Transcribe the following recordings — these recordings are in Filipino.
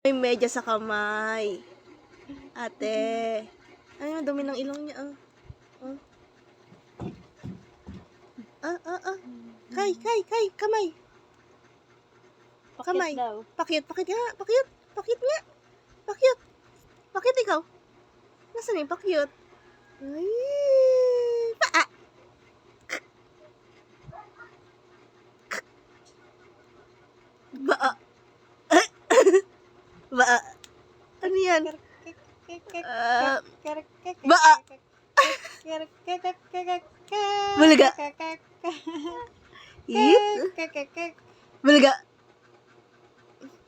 May medyas sa kamay. Ate. Ay, ang dumi ng ilong niya. Kay, kamay. Kamay. Pakit nga. Pakit nga. Pakit ikaw. Nasaan yung pakit? Ay, paa. Baa. Baa. Ano yan? Baa. Bulaga. Eat. Bulaga.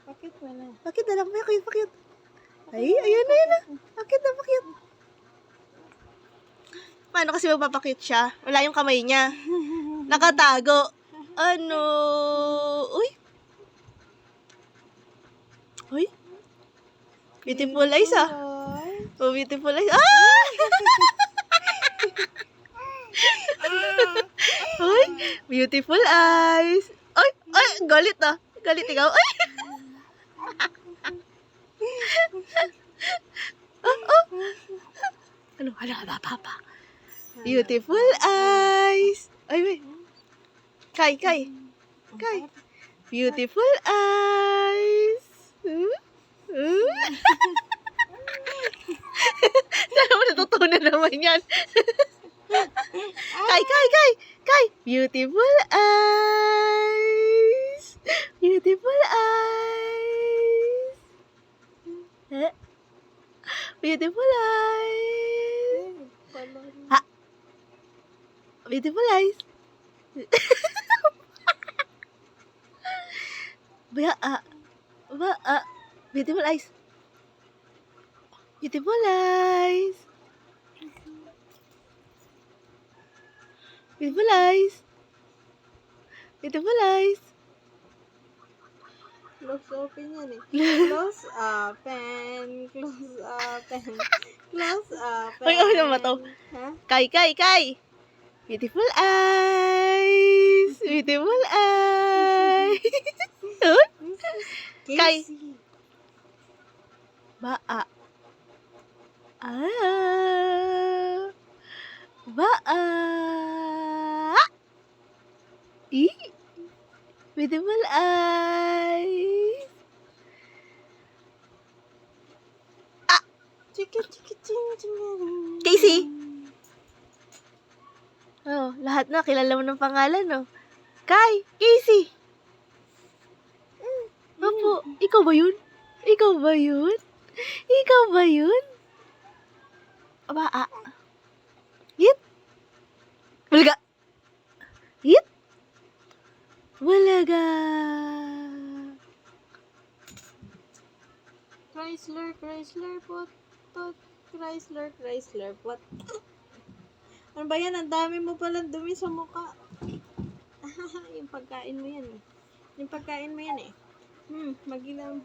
Bakit wala? Pakit na lang. Pakit. Ay, ayan na. Pakit. Paano kasi magpapakit siya? Wala yung kamay niya. Nakatago. Ano? Uy. Beautiful eyes ah. Oh, beautiful eyes. Ah! Uy, beautiful eyes. Ay, galit ah. Galit ikaw. Ay. Ano? Papa. Beautiful eyes. Ay, wait. Kay. Beautiful eyes. Saan mo natutunan naman yan? Kay. Beautiful eyes. Beautiful eyes. Beautiful eyes. Ha? Beautiful eyes. Beautiful eyes. Beautiful eyes. Beautiful eyes. Beautiful eyes. Close open yan eh. Close open. Ay, ano ba to? Ha? Kay. Beautiful eyes. Beautiful eyes. Kay. Baa. Baa. Beautiful eyes. Chika. Casey. Oh, lahat na kilala mo ng pangalan, no? Casey. Opo, ikaw ba yun? Baa. Hit. Bulaga. Hit. Bulaga. Chrysler, pot. Chrysler, pot. Ano ba yan? Ang dami mo palang dumi sa mukha. Yung pagkain mo yan eh. Magilam.